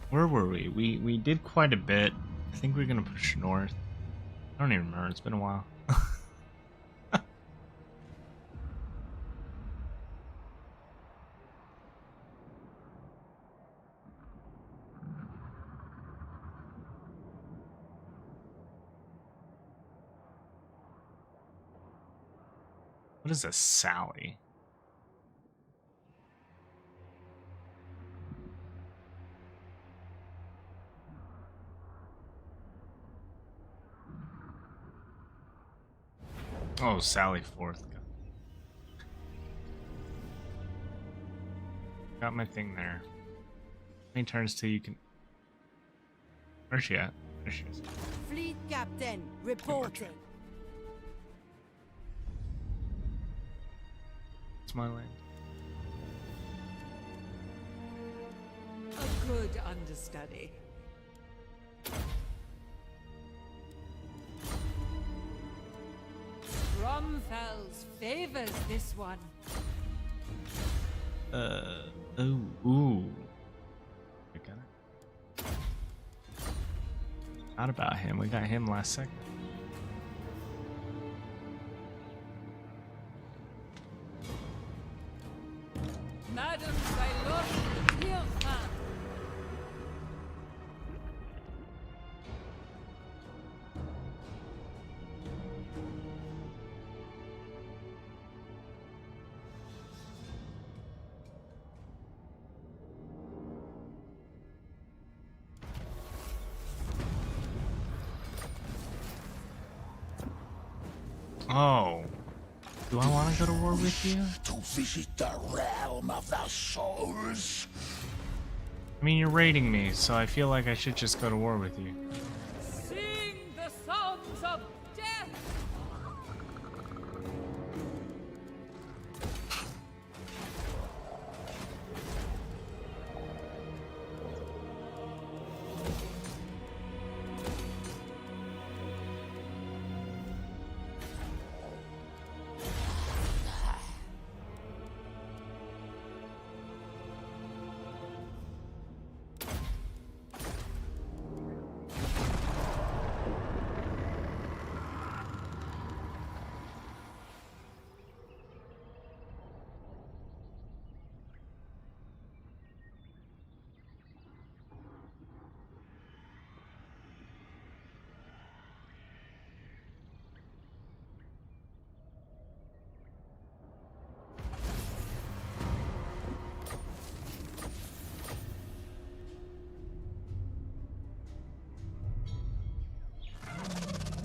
Where were we? We did quite a bit. I think we're gonna push north. I don't even remember. It's been a while. What is a Sally? Oh, Sally Forth. Got my thing there. How many turns till you can... Where's she at? There she is. Fleet captain reporting. It's my land. A good understudy. Bromfels favors this one. Oh, ooh. We got it. Not about him. We got him last second. Madam Sailor Tirfan. Oh. Do I want to go to war with you? To visit the realm of the souls. I mean, you're raiding me, so I feel like I should just go to war with you. Sing the songs of death.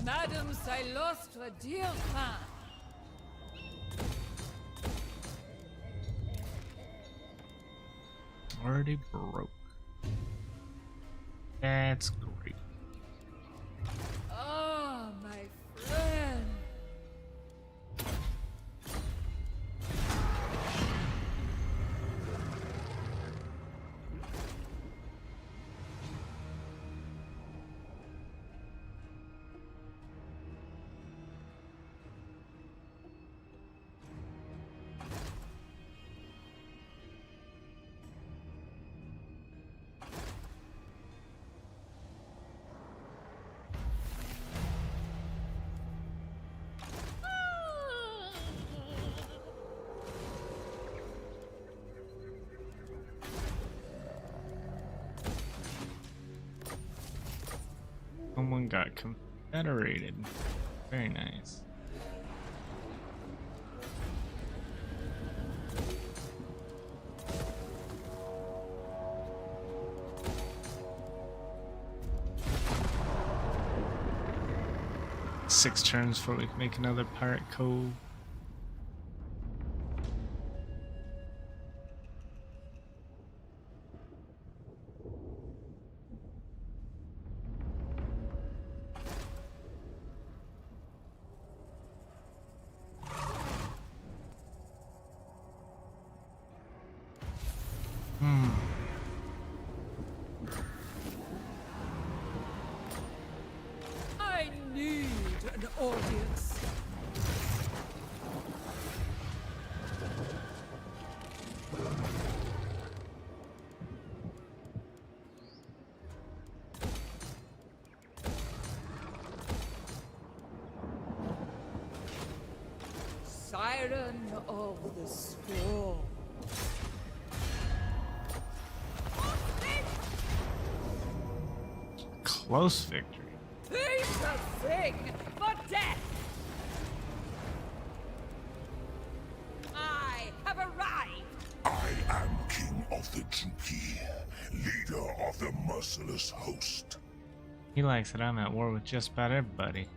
Madam Sailostre Tirfan. Already broke. That's great. Oh, my friend. Someone got confederated. Very nice. Six turns before we can make another pirate cove. I need an audience. Siren of the storm. Close victory. Who's the thing for death? I have arrived. I am king of the Juki, leader of the merciless host. He likes it. I'm at war with just about everybody.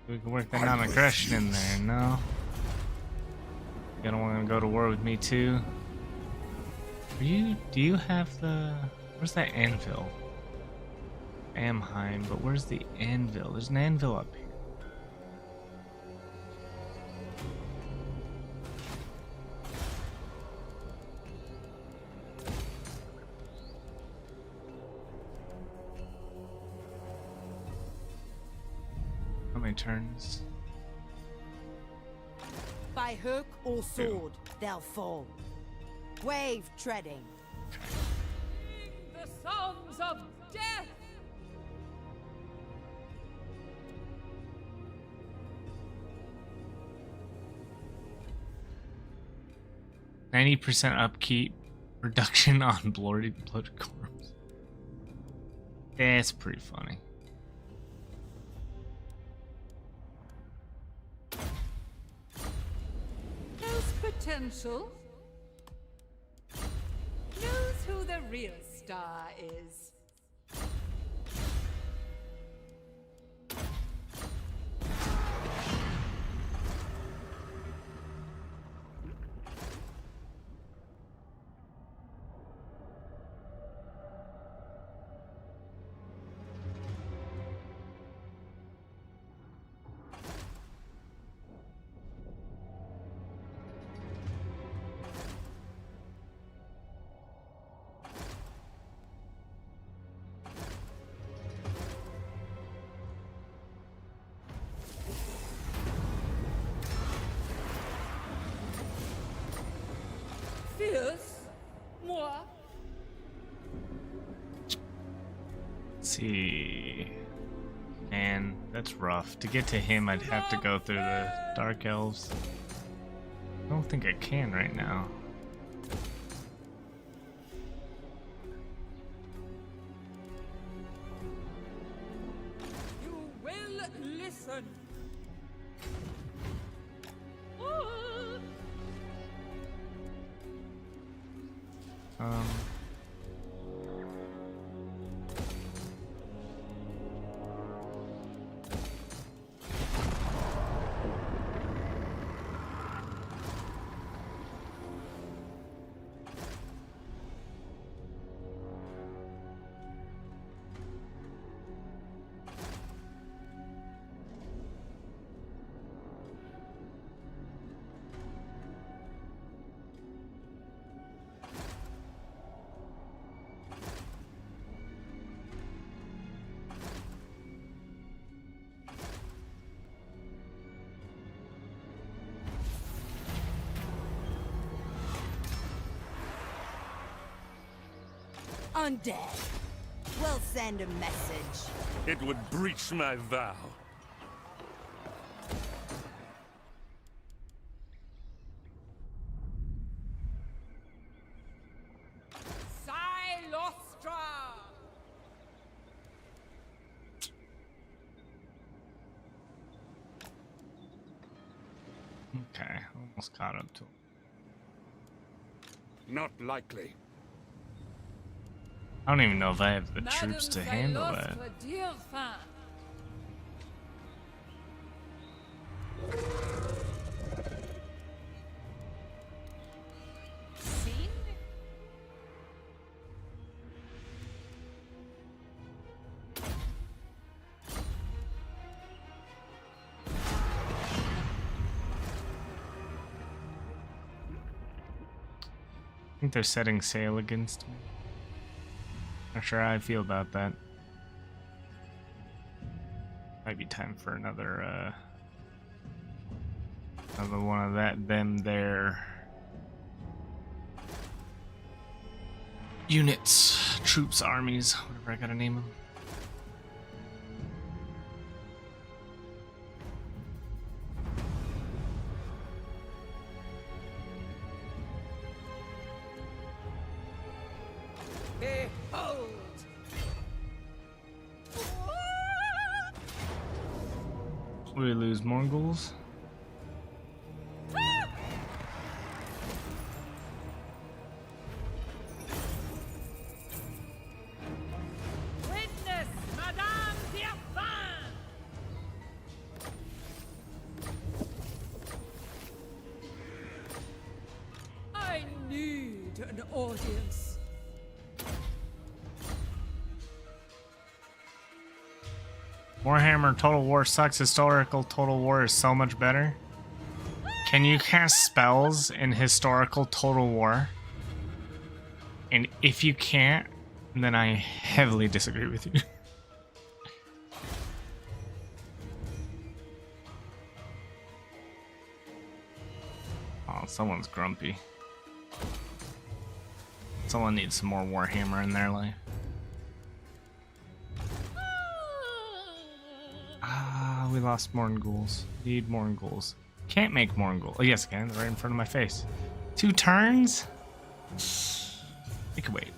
We can work that non-aggression in there, no? You don't want to go to war with me too? Do you have the... Where's that anvil? Amheim, but where's the anvil? There's an anvil up here. How many turns? By hook or sword, they'll fall. Wave treading. Sing the songs of death. 90% upkeep, reduction on bloated corpse. That's pretty funny. Knows potential. Knows who the real star is. Fierce? Moi? Let's see. Man, that's rough. To get to him, I'd have to go through the Dark Elves. I don't think I can right now. You will listen. Oh. Um. Undead. We'll send a message. It would breach my vow. Silostra! Okay, almost caught up to him. Not likely. I don't even know if I have the troops to handle that. Seen? I think they're setting sail against me. Not sure how I feel about that. Might be time for another one of them there units, troops, armies, whatever I gotta name them. Behold! We lose Mongols. Witness Madame Diafan! I need an audience. Warhammer Total War sucks. Historical Total War is so much better. Can you cast spells in Historical Total War? And if you can't, then I heavily disagree with you. Oh, someone's grumpy. Someone needs some more Warhammer in their life. Ah, we lost Morngul's. Need Morngul's. Can't make Morngul. Oh, yes, I can. They're right in front of my face. 2 turns? It can wait.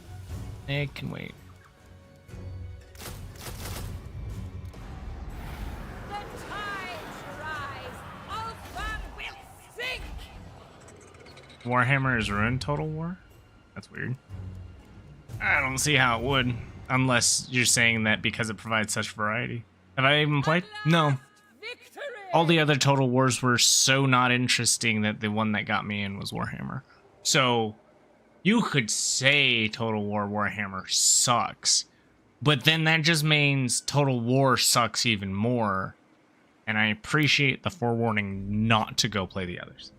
It can wait. The tides rise, Alpha will sink! Warhammer is ruined Total War? That's weird. I don't see how it would. Unless you're saying that because it provides such variety. Have I even played? No. Victory! All the other Total Wars were so not interesting that the one that got me in was Warhammer. So, you could say Total War Warhammer sucks, but then that just means Total War sucks even more, and I appreciate the forewarning not to go play the others.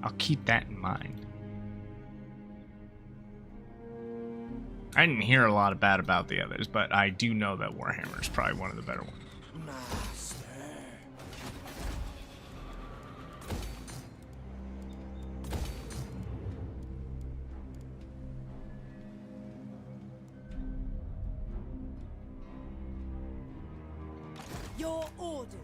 I'll keep that in mind. I didn't hear a lot of bad about the others, but I do know that Warhammer is probably one of the better ones. Your orders.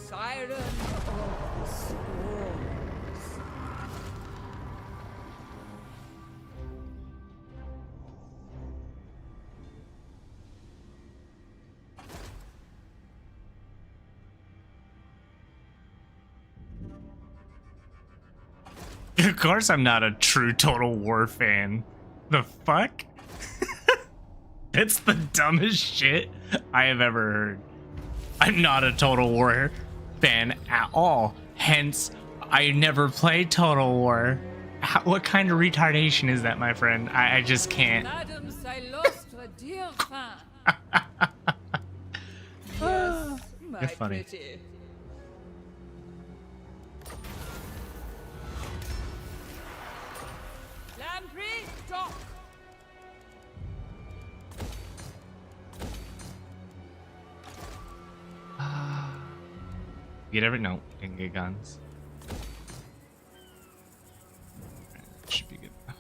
Siren of the storms. Of course I'm not a true Total War fan. The fuck? It's the dumbest shit I have ever heard. I'm not a Total War fan at all. Hence, I never played Total War. What kind of retardation is that, my friend? I just can't. Madame, I lost a dear fan. Yes, my You're funny. pretty. Lamprey, dock. Get every no, didn't get guns. That should be good enough.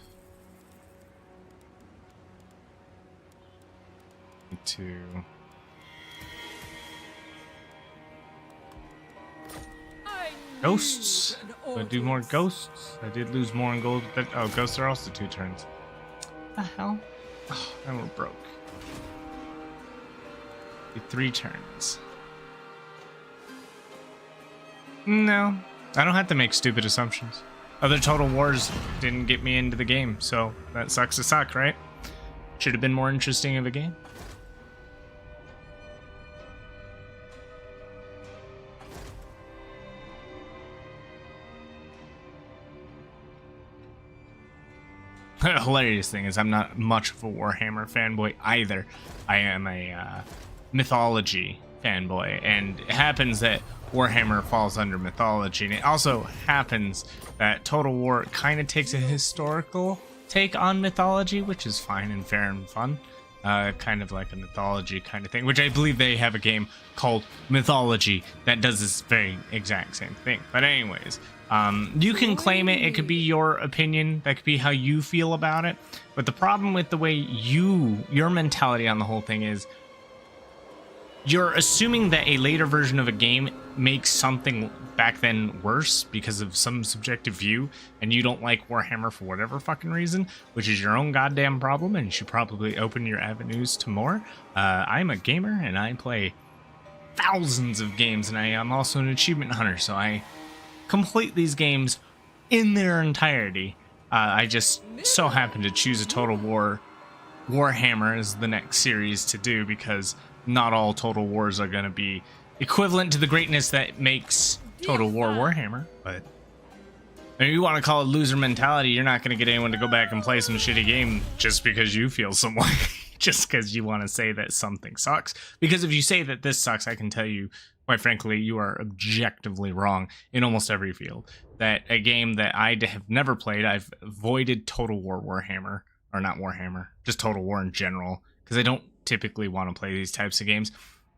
Need to. I Ghosts. need an Do I do more audience. ghosts? I did lose more in gold. But, oh, ghosts are also 2 turns. The hell? Oh, and we're broke. 3 turns. No, I don't have to make stupid assumptions. Other Total Wars didn't get me into the game, so that sucks to suck, right? Should have been more interesting of a game. The hilarious thing is I'm not much of a Warhammer fanboy either. I am a mythology fanboy, and it happens that Warhammer falls under mythology, and it also happens that Total War kind of takes a historical take on mythology, which is fine and fair and fun. Kind of like a mythology kind of thing, which I believe they have a game called Mythology that does this very exact same thing. But anyways, you can claim it. It could be your opinion. That could be how you feel about it. But the problem with the way your mentality on the whole thing is, you're assuming that a later version of a game makes something back then worse because of some subjective view, and you don't like Warhammer for whatever fucking reason, which is your own goddamn problem, and you should probably open your avenues to more. I'm a gamer, and I play thousands of games, and I am also an achievement hunter, so I complete these games in their entirety. I just so happen to choose a Total War Warhammer as the next series to do, because not all Total Wars are going to be equivalent to the greatness that makes Total War Warhammer. But if you want to call it loser mentality, you're not going to get anyone to go back and play some shitty game just because you feel some way. Just because you want to say that something sucks. Because if you say that this sucks, I can tell you, quite frankly, you are objectively wrong in almost every field. That a game that I have never played, I've avoided Total War Warhammer, or not Warhammer, just Total War in general, because I don't typically want to play these types of games.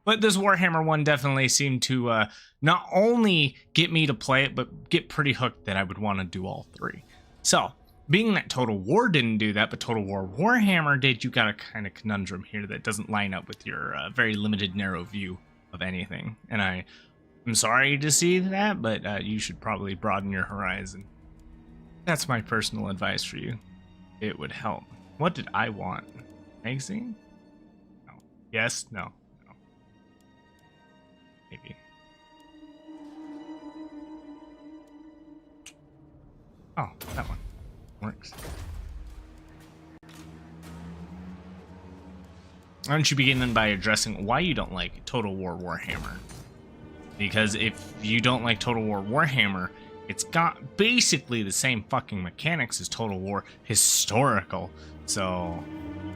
But this Warhammer one definitely seemed to not only get me to play it, but get pretty hooked that I would want to do all three. So, being that Total War didn't do that, but Total War Warhammer did, you got a kind of conundrum here that doesn't line up with your very limited, narrow view of anything. And I'm sorry to see that, but you should probably broaden your horizon. That's my personal advice for you. It would help. What did I want? Magazine? No. Yes? No. No. Maybe. Oh, that one. Works. Why don't you begin then by addressing why you don't like Total War Warhammer? Because if you don't like Total War Warhammer, it's got basically the same fucking mechanics as Total War Historical. So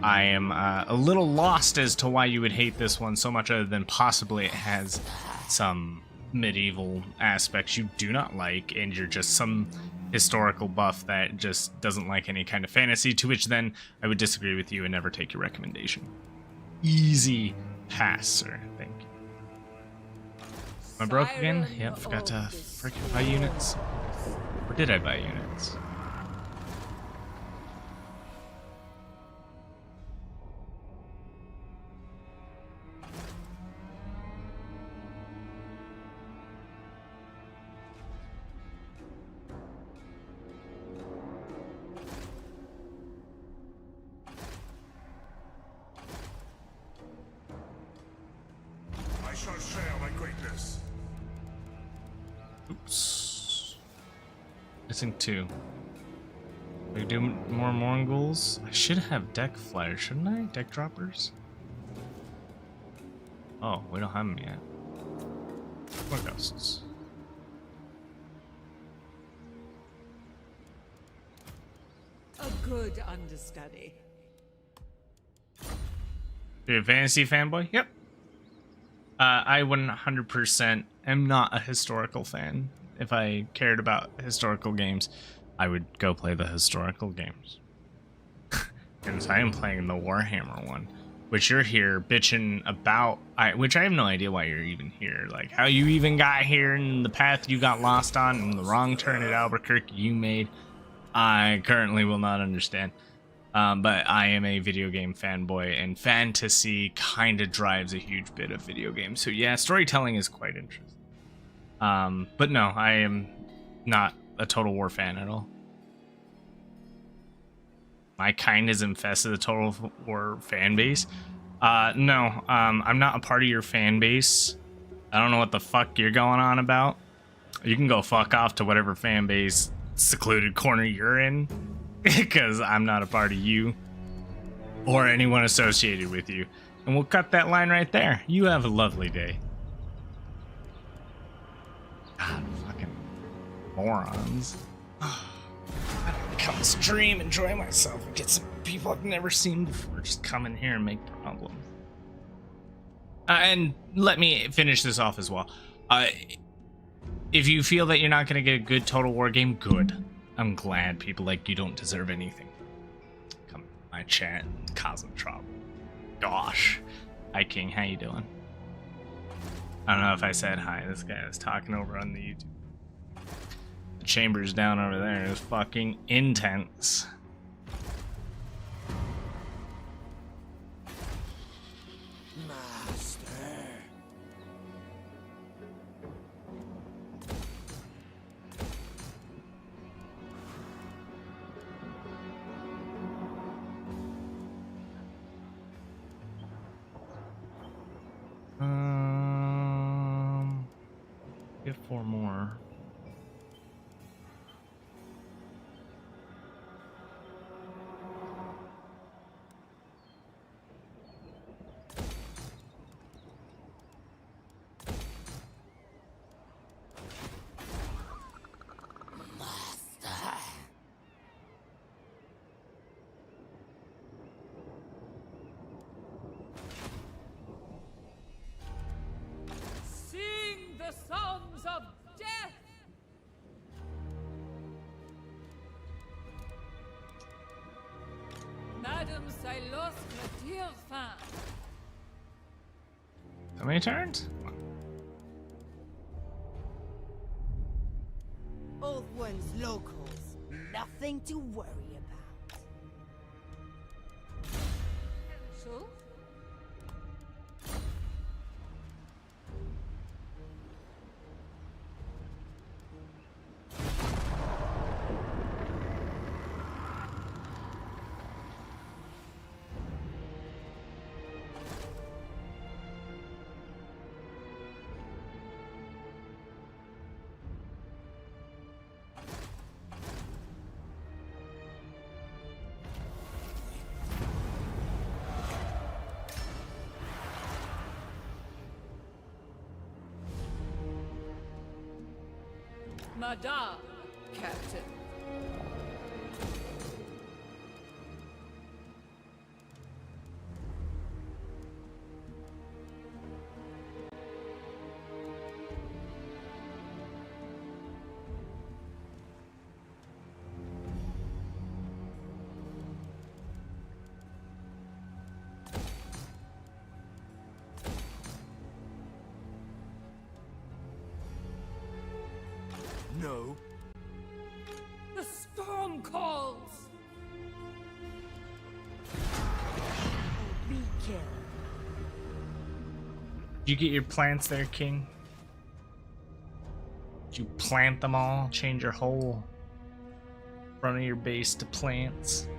I am a little lost as to why you would hate this one so much, other than possibly it has some medieval aspects you do not like, and you're just some historical buff that just doesn't like any kind of fantasy, to which then I would disagree with you and never take your recommendation. Easy pass, sir. Thank you. Am I broke again? Yep, forgot to freaking buy units. Or did I buy units? I shall share my greatness. Oops. Missing 2. We do more Mongols? I should have deck flyers, shouldn't I? Deck droppers? Oh, we don't have them yet. More ghosts. A good understudy. You're a fantasy fanboy? Yep. I 100% am not a historical fan. If I cared about historical games, I would go play the historical games. And I am playing the Warhammer one, which you're here bitching about, which I have no idea why you're even here. Like, how you even got here and the path you got lost on and the wrong turn at Albuquerque you made, I currently will not understand. But I am a video game fanboy, and fantasy kind of drives a huge bit of video games. So yeah, storytelling is quite interesting. But no, I am not a Total War fan at all. My kind is infested the Total War fan base. No, I'm not a part of your fan base. I don't know what the fuck you're going on about. You can go fuck off to whatever fan base secluded corner you're in. Because I'm not a part of you or anyone associated with you. And we'll cut that line right there. You have a lovely day. God, fucking morons. I don't come stream, enjoy myself, and get some people I've never seen before just come in here and make problems. And let me finish this off as well. If you feel that you're not going to get a good Total War game, good. I'm glad. People like you don't deserve anything. Come in my chat and causing trouble. Gosh. Hi King, how you doing? I don't know if I said hi. This guy was talking over on the YouTube. The chambers down over there is fucking intense. Master. Get 4 more. Sing the songs of death. Madame Silos retire fin. How many turns? Old ones locals. Nothing to worry about. So? Madame, Captain. No. The storm calls. Be killed. Did you get your plants there, King? Did you plant them all? Change your whole front of your base to plants?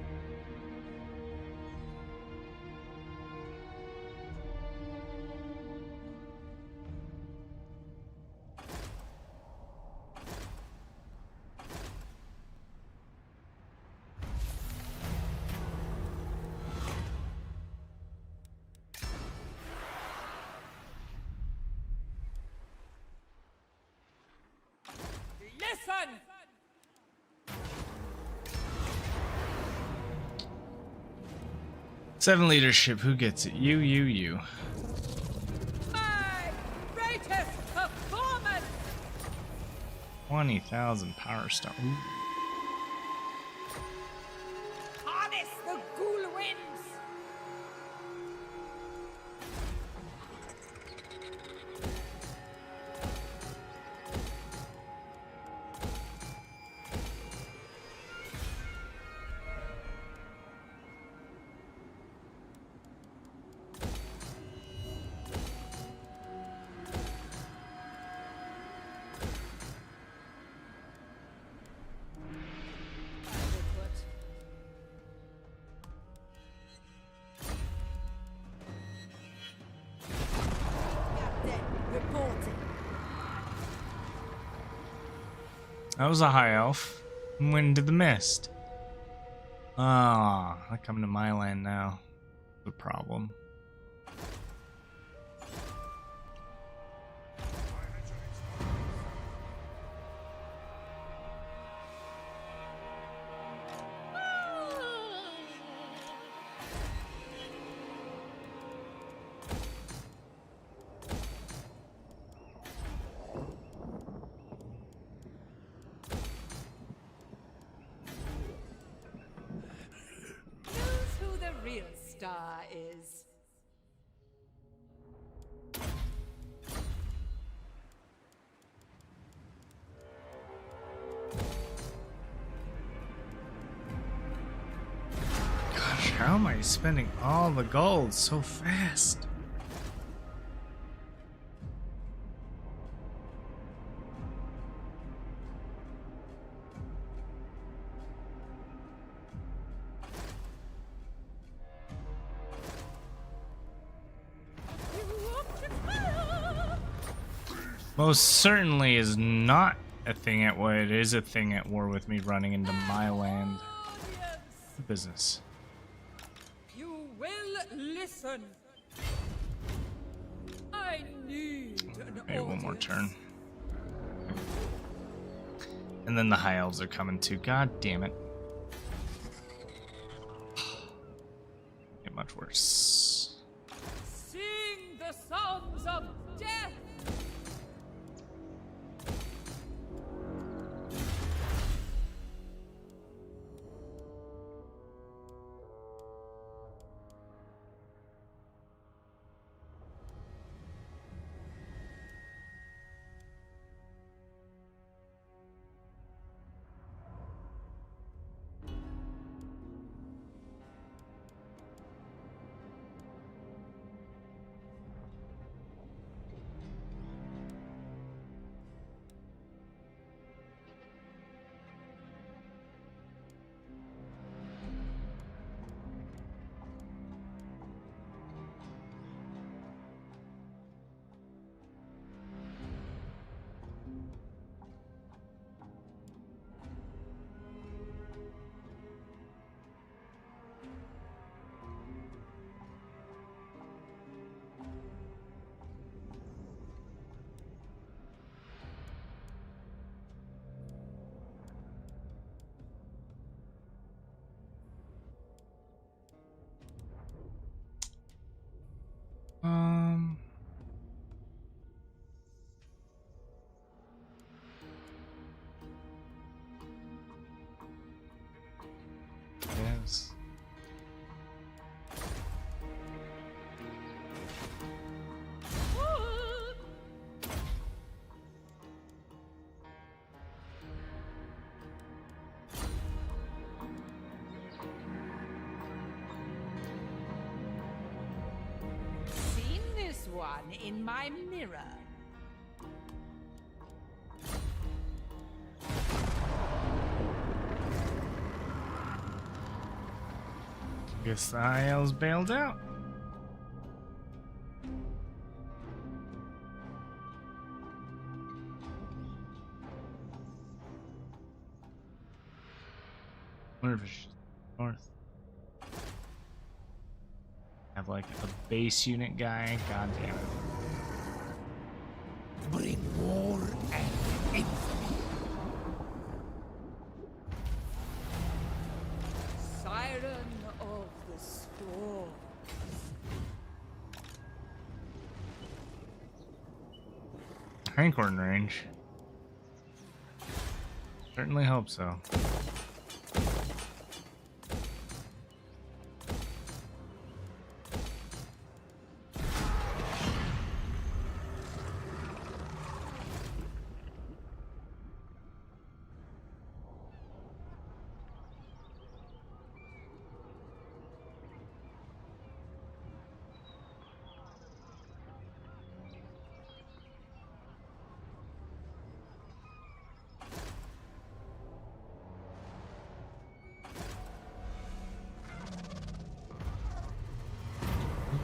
Listen! Seven leadership, who gets it? You. My greatest performance! 20,000 power star. Ooh. Harness the ghoul winds! Adequate. Captain, reporting. That was a high elf. Wind of the mist. Ah, they're coming to my land now. The problem. Knows who the real star is. Gosh, how am I spending all the gold so fast? You occupy Most certainly is not a thing at war. It is a thing at war with me running into my land. Audience, Business. you will listen. I need an Okay, one more audience. turn. And then the high elves are coming too. God damn it. Get much worse. Sing the songs of death. Um. Yes. Seen this one in my mirror. Guess the high elves bailed out. Wonder if it's north. Have like a base unit guy. God damn it. Bring war and infamy. Siren of the storm. Hankhorn range. Certainly hope so.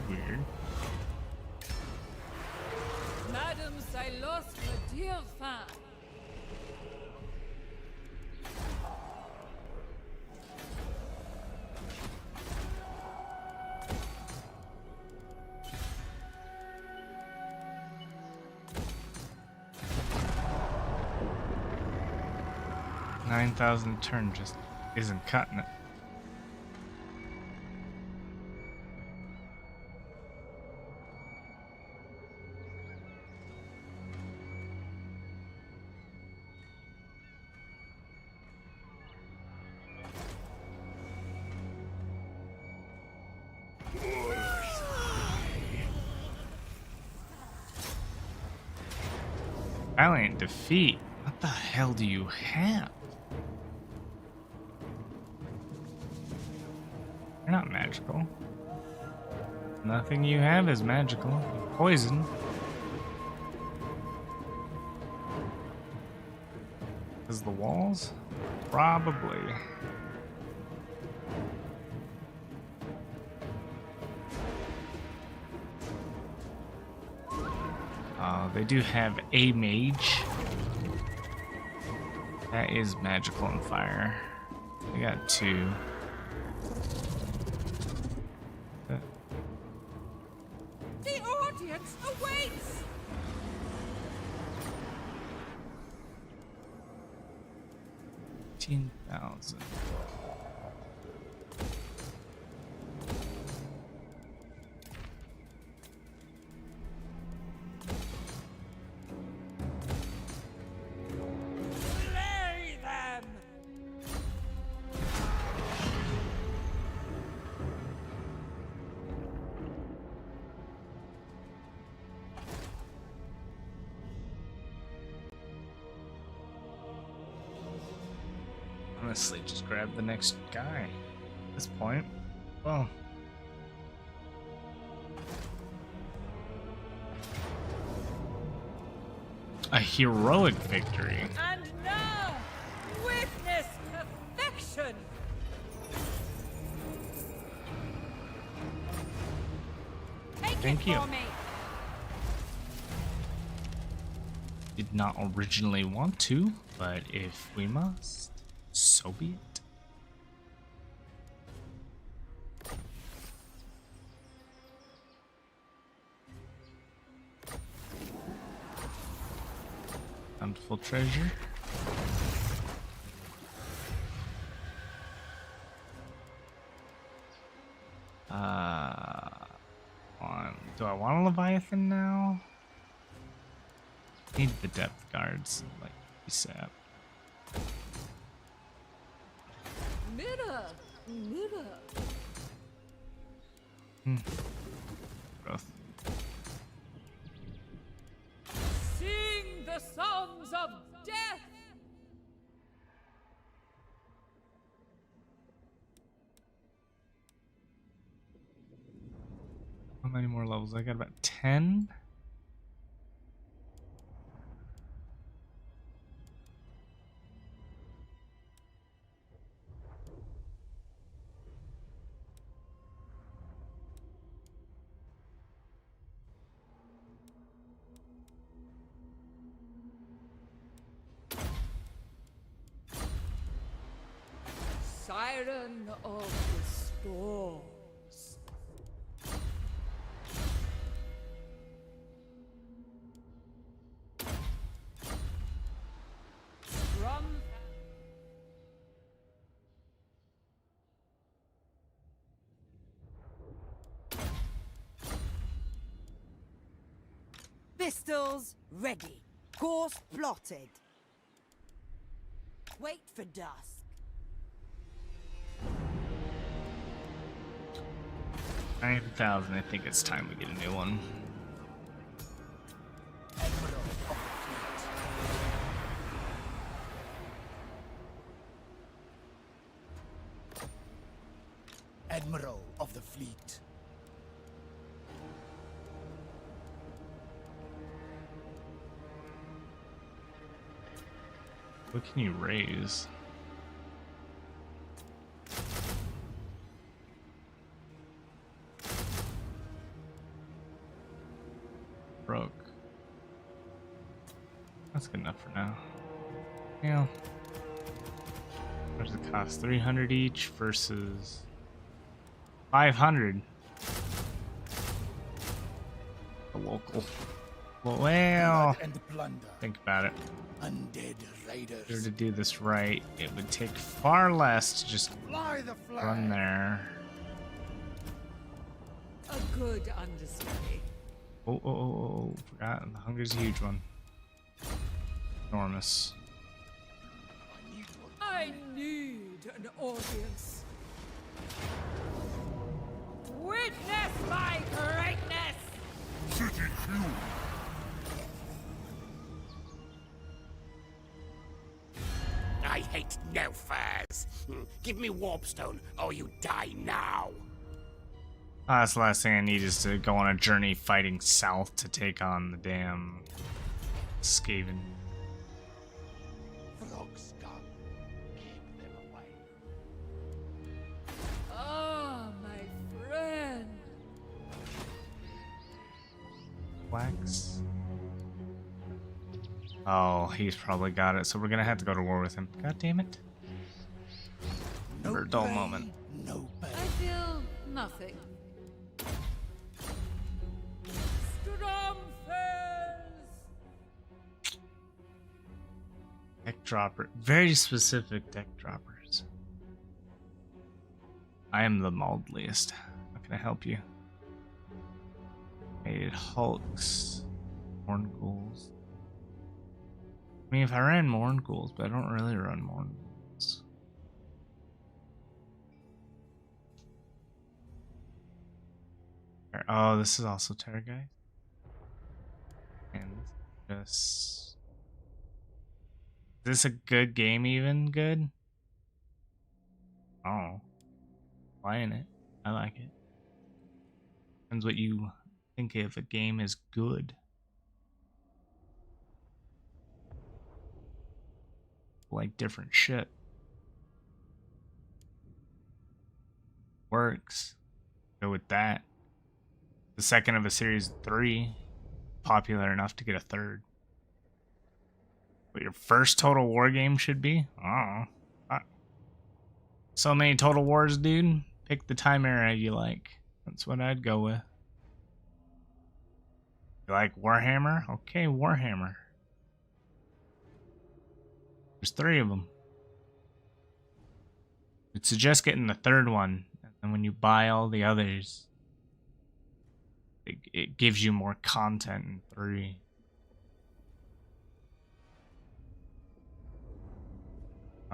Weird. Madame, I lost my dear fan. $9,000 turn just isn't cutting it. Valiant defeat. What the hell do you have? You're not magical. Nothing you have is magical. Poison. Is the walls? Probably. They do have a mage. That is magical on fire. They got 2. The audience awaits! 15,000. Slay them! Honestly, just grab the next guy. At this point, well. A heroic victory. And now, witness perfection! Take Thank it you. for me! Did not originally want to, but if we must, so be it. Bountiful treasure. Do I want a Leviathan now? Need the depth guards, like ASAP. Mirror! Mirror! Growth. Sing the songs of death! How many more levels? I got about 10. Siren of the storms. From Pistols ready. Course plotted. Wait for dusk. 9,000. I think it's time we get a new one. Admiral of the fleet. What can you raise? Broke. That's good enough for now. Yeah. What does it cost? 300 each versus 500. The local. Well, Blood and plunder. think about it. Undead If raiders. we were to do this right, it would take far less to just Fly the flag. run there. a good understudy. Oh, forgot. The hunger's a huge one. Enormous. I need an audience. Witness my greatness! City fuel. I hate no furs. Give me Warpstone, or you die now. That's the last thing I need is to go on a journey fighting south to take on the damn Skaven. Frog scum. Keep them away. Ah, my friend. Wax. Oh, he's probably got it, so we're gonna have to go to war with him. God damn it. No For a dull prey, moment. no pay. I feel nothing. Deck dropper. Very specific deck droppers. I am the maldliest. How can I help you? Made Hulks. Morn Ghouls. I mean, if I ran Morn Ghouls, but I don't really run Morn Ghouls. Oh, this is also Terrorgeist. And just... Is this a good game even good? Oh. Playing it. I like it. Depends what you think if a game is good. Like different shit. Works. Go with that. The second of a series of 3. Popular enough to get a third. What your first Total War game should be? Oh. So many Total Wars, dude. Pick the time era you like. That's what I'd go with. You like Warhammer? Okay, Warhammer. There's 3 of them. I'd suggest getting the third one. And when you buy all the others, it gives you more content in 3.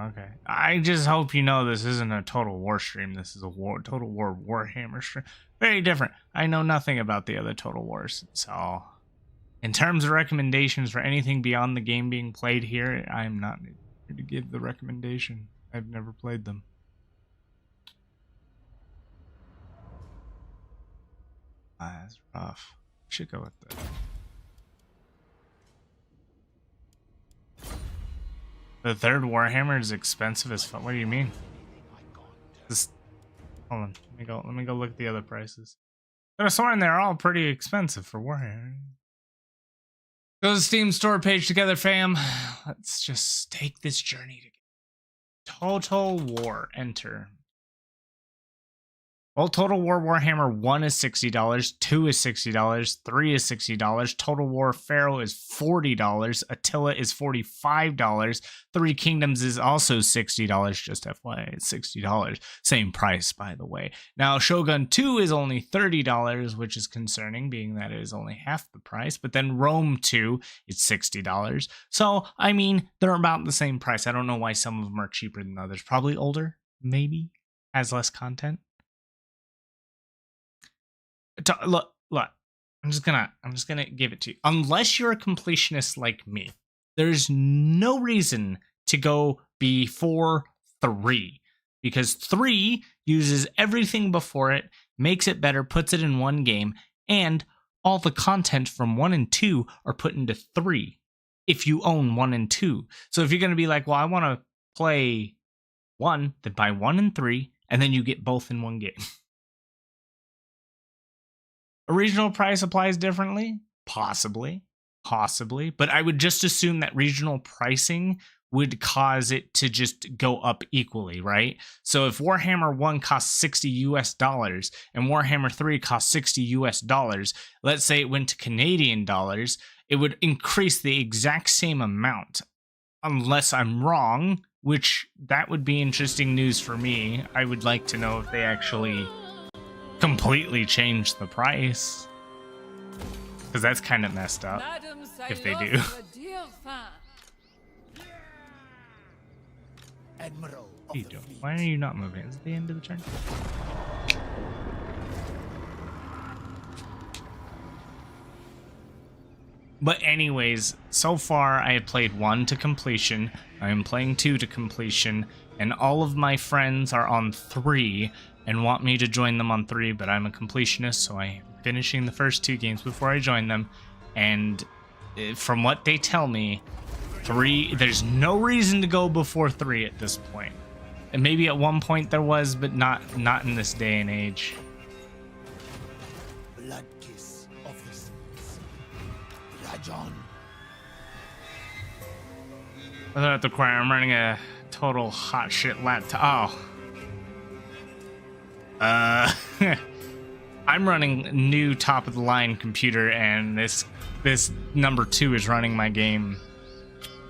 Okay. I just hope you know this isn't a Total War stream. This is a Total War Warhammer stream. Very different. I know nothing about the other Total Wars. So, in terms of recommendations for anything beyond the game being played here, I'm not here to give the recommendation. I've never played them. That's rough. Should go with that. The third Warhammer is expensive as fuck. What do you mean? This, hold on. Let me go look at the other prices. Could have sworn they're all pretty expensive for Warhammer. Go to the Steam store page together, fam. Let's just take this journey together. Total War. Enter. Well, Total War Warhammer 1 is $60, 2 is $60, 3 is $60, Total War Pharaoh is $40, Attila is $45, 3 Kingdoms is also $60, just FYI, it's $60. Same price, by the way. Now, Shogun 2 is only $30, which is concerning, being that it is only half the price, but then Rome 2 is $60. So, I mean, they're about the same price. I don't know why some of them are cheaper than others. Probably older, maybe, has less content. Look, I'm just gonna give it to you. Unless you're a completionist like me, there's no reason to go before 3, because 3 uses everything before it, makes it better, puts it in one game, and all the content from 1 and 2 are put into 3 if you own 1 and 2. So if you're gonna be like, well, I want to play 1, then buy 1 and 3, and then you get both in one game. A regional price applies differently? Possibly, but I would just assume that regional pricing would cause it to just go up equally, right? So if Warhammer 1 costs $60 and Warhammer 3 costs $60, let's say it went to Canadian dollars, it would increase the exact same amount. Unless I'm wrong, which that would be interesting news for me. I would like to know if they actually completely change the price, because that's kind of messed up if they do. Admiral What are you of the doing? fleet. Why are you not moving? Is it the end of the turn? But anyways, so far I have played 1 to completion, I am playing 2 to completion, and all of my friends are on 3 and want me to join them on 3, but I'm a completionist, so I'm finishing the first 2 games before I join them, and from what they tell me, 3, there's no reason to go before 3 at this point. And maybe at one point there was, but not in this day and age. Blood kiss of the seas. Rajon. Without the require, I'm running a total hot shit laptop. Oh. I'm running a new top of the line computer, and this number 2 is running my game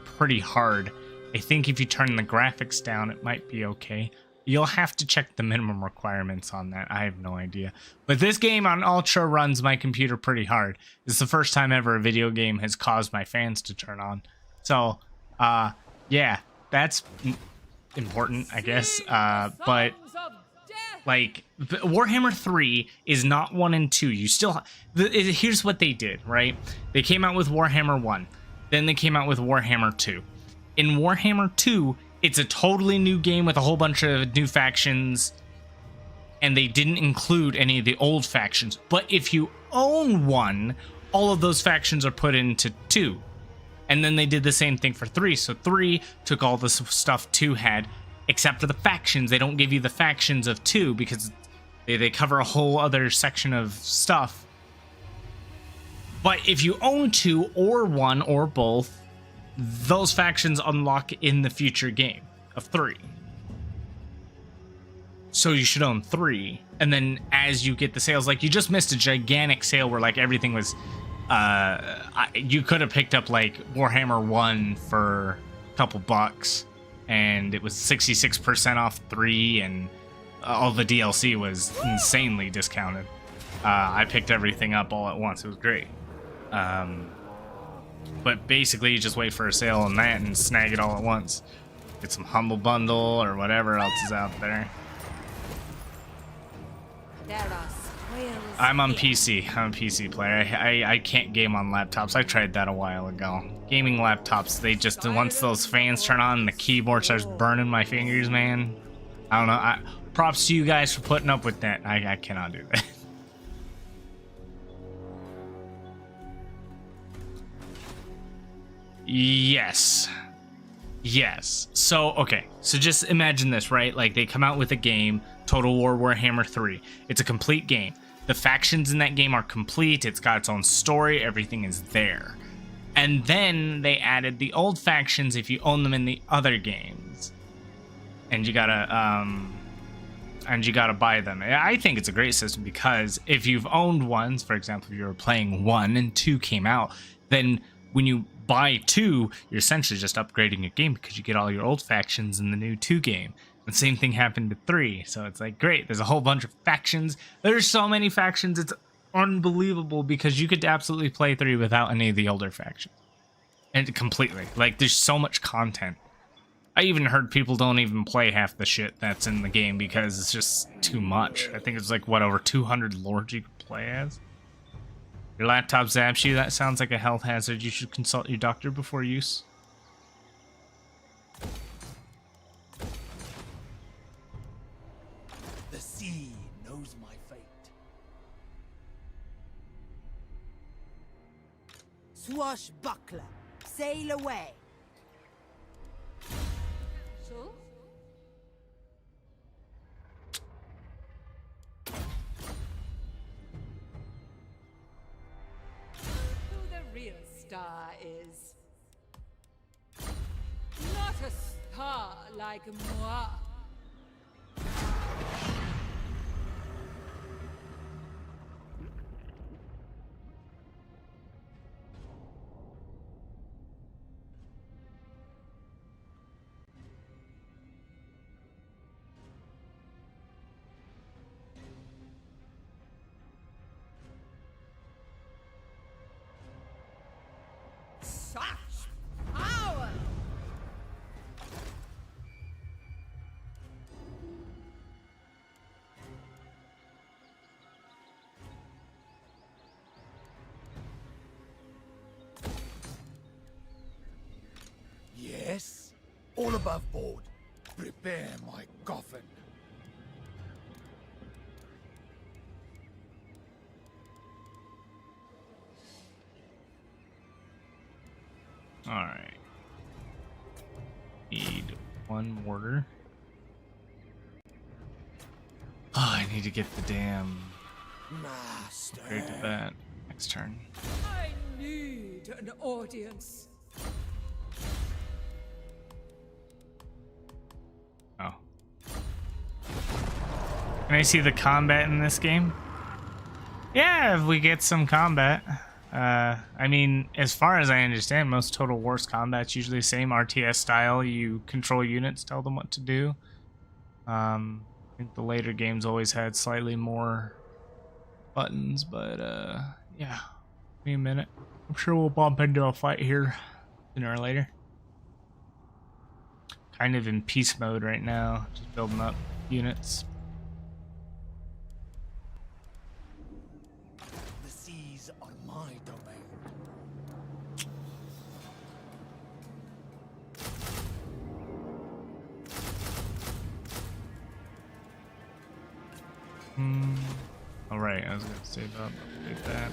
pretty hard. I think if you turn the graphics down, it might be okay. You'll have to check the minimum requirements on that. I have no idea. But this game on Ultra runs my computer pretty hard. It's the first time ever a video game has caused my fans to turn on. So, yeah, that's important, I guess. But, like, Warhammer 3 is not 1 and 2. You still... Here's what they did, right? They came out with Warhammer 1. Then they came out with Warhammer 2. In Warhammer 2... it's a totally new game with a whole bunch of new factions, and they didn't include any of the old factions. But if you own 1, all of those factions are put into 2. And then they did the same thing for 3. So 3 took all the stuff 2 had, except for the factions. They don't give you the factions of 2 because they cover a whole other section of stuff. But if you own 2 or 1 or both, those factions unlock in the future game of 3. So you should own 3. And then as you get the sales, like you just missed a gigantic sale where like everything was, you could have picked up like Warhammer 1 for a couple bucks and it was 66% off 3 and all the DLC was insanely discounted. I picked everything up all at once. It was great. But basically, you just wait for a sale on that and snag it all at once. Get some Humble Bundle or whatever else is out there. I'm on PC. I'm a PC player. I can't game on laptops. I tried that a while ago. Gaming laptops, they just, once those fans turn on and the keyboard starts burning my fingers, man. I don't know. Props to you guys for putting up with that. I cannot do that. Yes. So, okay. So just imagine this, right? Like, they come out with a game, Total War Warhammer 3. It's a complete game. The factions in that game are complete. It's got its own story. Everything is there. And then they added the old factions if you own them in the other games. And you gotta buy them. I think it's a great system because if you've owned ones, for example, if you were playing 1 and 2 came out, then when you buy 2, you're essentially just upgrading your game because you get all your old factions in the new 2 game. And same thing happened to 3. So it's like, great, there's a whole bunch of factions. There's so many factions, it's unbelievable because you could absolutely play 3 without any of the older factions. And completely. Like, there's so much content. I even heard people don't even play half the shit that's in the game because it's just too much. I think it's like, what, over 200 lords you could play as? Your laptop zaps you? That sounds like a health hazard. You should consult your doctor before use. The sea knows my fate. Swashbuckler, sail away. So? Who the real star is? Not a star like moi. Such power! Yes? All above board. Prepare my coffin. Alright. Need 1 mortar. Oh, I need to get the damn Master. upgrade to that next turn. I need an audience. Can I see the combat in this game? Yeah, if we get some combat. I mean, as far as I understand, most Total War's combat's usually the same RTS style. You control units, tell them what to do. I think the later games always had slightly more buttons, but yeah. Give me a minute. I'm sure we'll bump into a fight here sooner or later. Kind of in peace mode right now, just building up units. The seas are my domain. Alright, I was gonna save up, update that.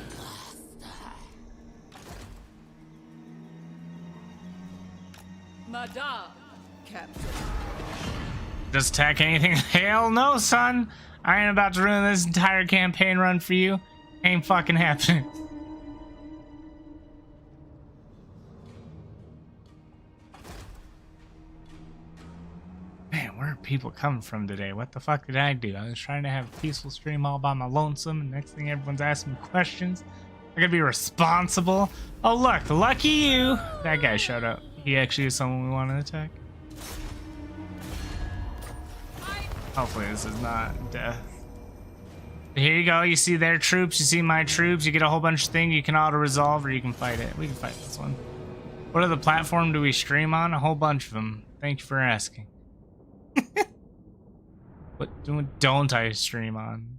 Madame, Captain. Just attack anything? Hell no, son! I ain't about to ruin this entire campaign run for you. Ain't fucking happening. Man, where are people coming from today? What the fuck did I do? I was trying to have a peaceful stream all by my lonesome, and next thing everyone's asking me questions. I gotta be responsible. Oh look, lucky you! That guy showed up. He actually is someone we want to attack. Hopefully this is not death. Here you go, you see their troops, you see my troops, you get a whole bunch of things, you can auto-resolve or you can fight it. We can fight this one. What other platform do we stream on? A whole bunch of them. Thank you for asking. What don't I stream on?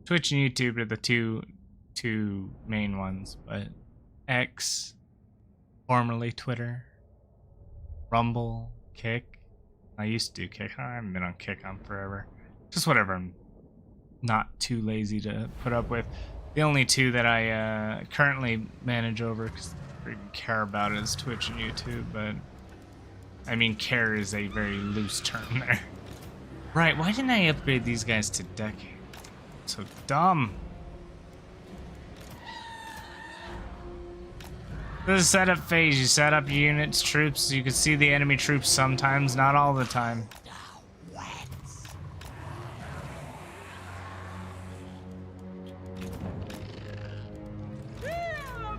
Twitch and YouTube are the two main ones, but X, formerly Twitter, Rumble, Kick. I used to do Kick. I haven't been on Kick on forever. Just whatever I'm not too lazy to put up with. The only two that I currently manage over because I don't care about is Twitch and YouTube, but I mean care is a very loose term there. Right, why didn't I upgrade these guys to Decade? So dumb. This is setup phase. You set up your units, troops. You can see the enemy troops sometimes, not all the time. Hear my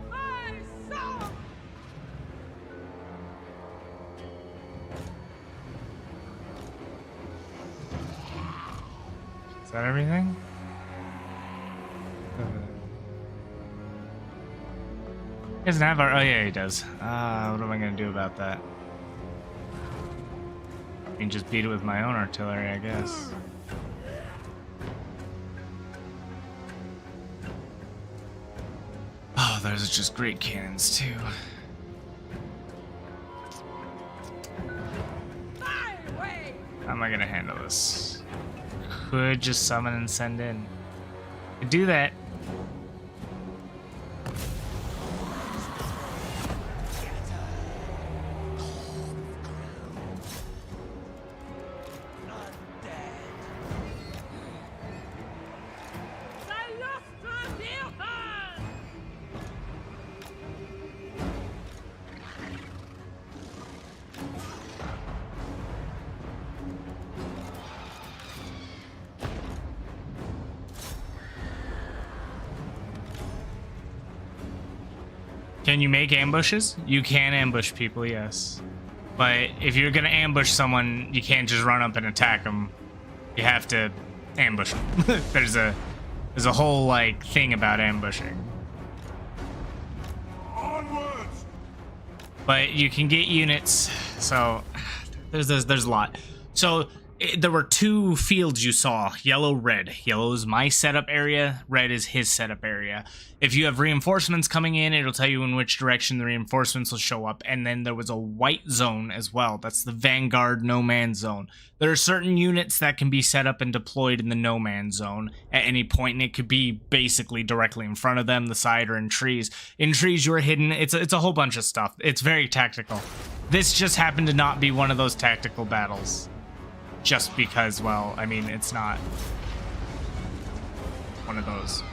song! Is that everything? He doesn't have our. Oh yeah, he does. What am I gonna do about that? I can just beat it with my own artillery, I guess. Oh, those are just great cannons too. My way! How am I gonna handle this? Could just summon and send in. Could do that. Can you make ambushes? You can ambush people, yes. But if you're gonna ambush someone, you can't just run up and attack them. You have to ambush them. There's a whole like thing about ambushing. Onwards! But you can get units. So there's a lot. So there were two fields you saw, yellow, red. Yellow is my setup area, red is his setup area. If you have reinforcements coming in, it'll tell you in which direction the reinforcements will show up. And then there was a white zone as well. That's the Vanguard no man's zone. There are certain units that can be set up and deployed in the no man's zone at any point, and it could be basically directly in front of them, the side, or in trees. In trees, you're hidden. It's a whole bunch of stuff. It's very tactical. This just happened to not be one of those tactical battles. Just because, well, I mean, it's not one of those.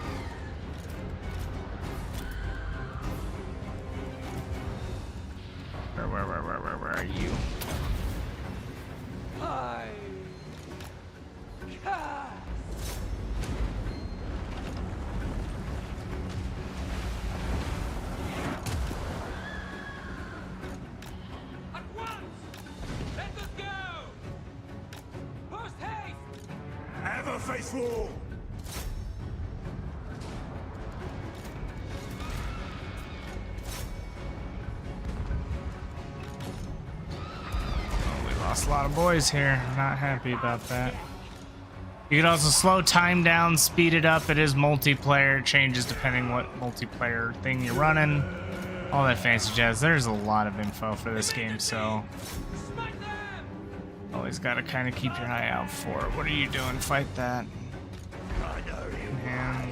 Where are you? I faithful! Oh, we lost a lot of boys here. Not happy about that. You can also slow time down, speed it up. It is multiplayer. It changes depending what multiplayer thing you're running. All that fancy jazz. There's a lot of info for this game, so always gotta kind of keep your eye out for it. What are you doing? Fight that. And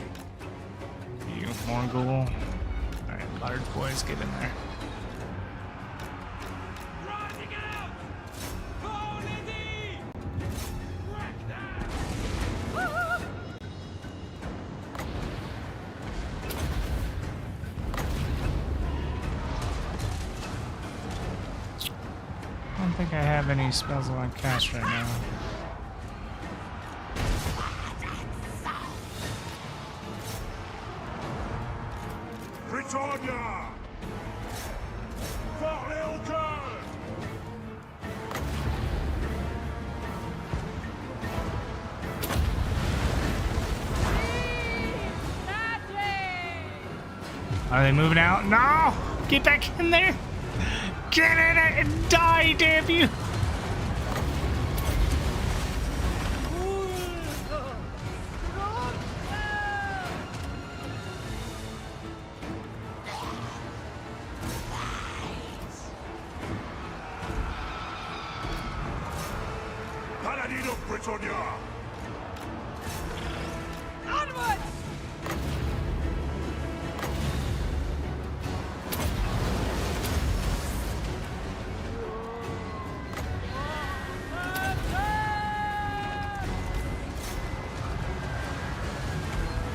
you, Morgul. Alright, large boys, get in there. I don't think I have any spells I want to cast right now. Britannia! For Ilka! Are they moving out? No! Get back in there! Get in it and die, damn you! Paladin of Britannia! Onwards!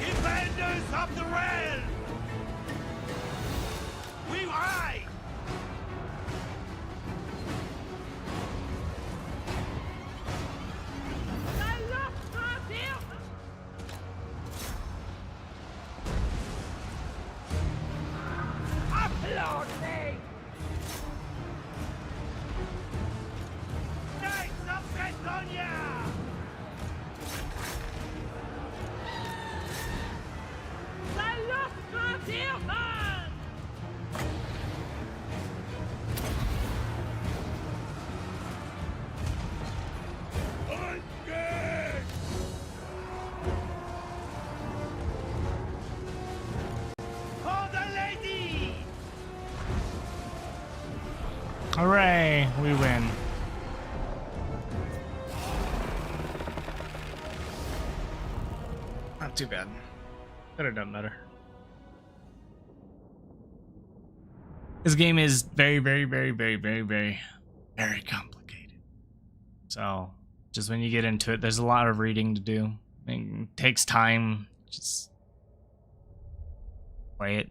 Defenders of the realm! We ride! Applaud me! Knights of Bretonnia! For the lady! Hooray! We win. Not too bad. Could have done better. This game is very, very, very, very, very, very, very complicated. So, just when you get into it, there's a lot of reading to do. It takes time. Just play it.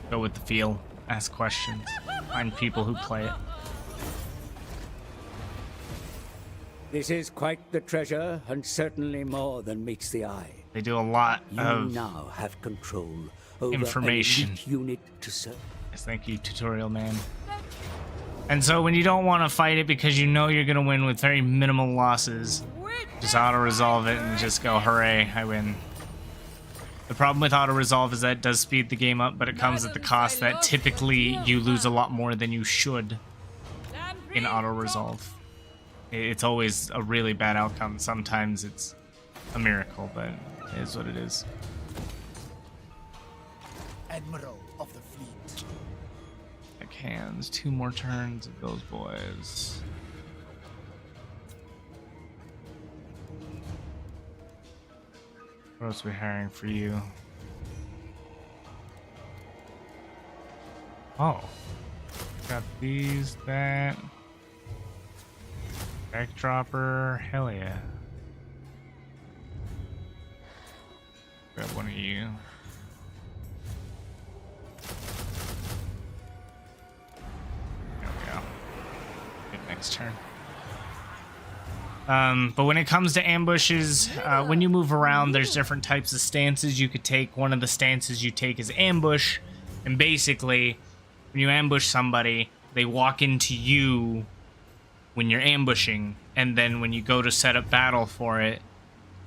Go with the feel. Ask questions. Find people who play it. This is quite the treasure, and certainly more than meets the eye. They do a lot You of now have control over information. an elite unit to serve. Yes, thank you, tutorial man. And so when you don't want to fight it because you know you're going to win with very minimal losses, just auto-resolve it and just go, hooray, I win. The problem with auto-resolve is that it does speed the game up, but it comes at the cost that typically you lose a lot more than you should in auto-resolve. It's always a really bad outcome. Sometimes it's a miracle, but it is what it is. Admiral of the fleet. Like hands, 2 more turns of those boys. What else are we hiring for you? Oh. Got these, that. Backdropper, hell yeah. Grab one of you. There we go. Good next turn. But when it comes to ambushes, when you move around, there's different types of stances you could take. One of the stances you take is ambush, and basically, when you ambush somebody, they walk into you when you're ambushing, and then when you go to set up battle for it,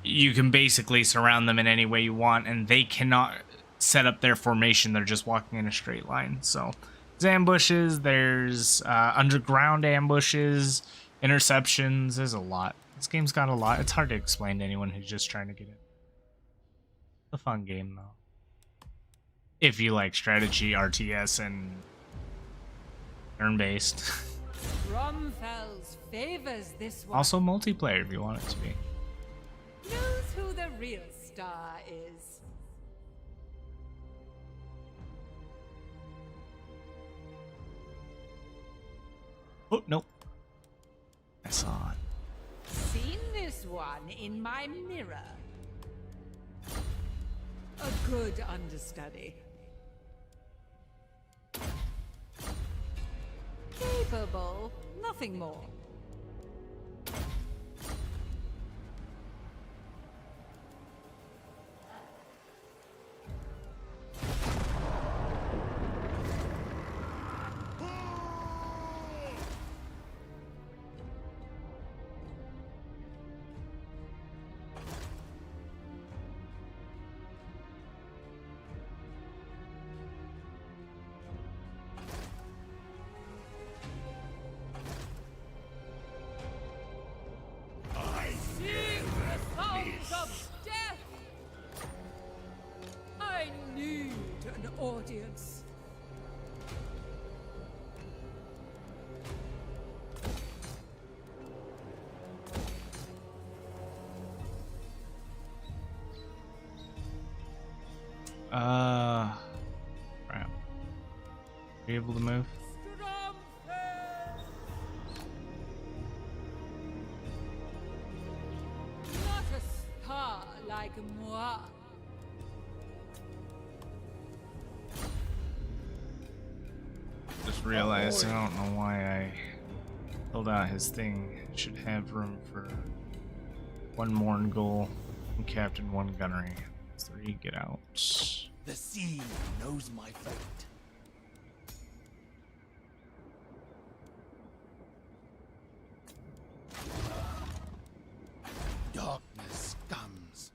you can basically surround them in any way you want, and they cannot set up their formation. They're just walking in a straight line. So there's ambushes, there's underground ambushes, interceptions. There's a lot. This game's got a lot. It's hard to explain to anyone who's just trying to get it. It's a fun game, though. If you like strategy, RTS, and turn-based. Bromfels favors this one. Also multiplayer if you want it to be. Knows who the real star is. Oh, nope. I saw it. Seen this one in my mirror. A good understudy. Capable, nothing more. Sing the songs of death. I need an audience. Right. Are you able to move? Not a star like moi. Just realized I don't know why I filled out his thing. It should have room for one Morn goal, one captain, one gunnery. 3, get out. The sea knows my fate. Darkness comes.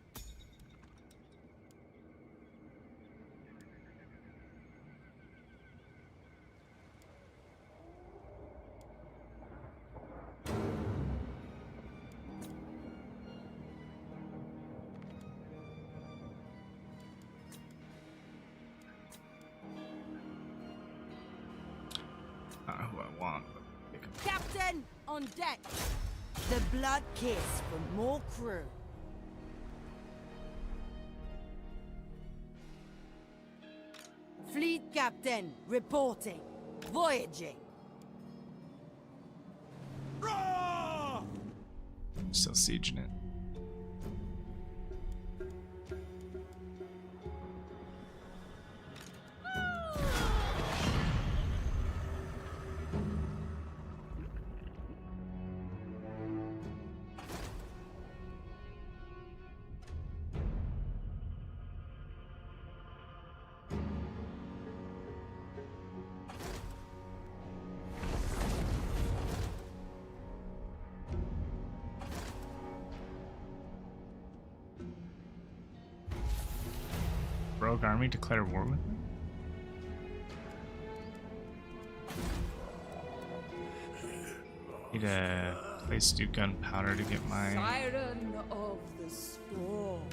Not who I want. Captain, on deck. The blood kiss for more crew. Fleet captain, reporting. Voyaging. Still sieging it. Rogue army declare war with me? Need to place do gunpowder to get my... Siren of the storms.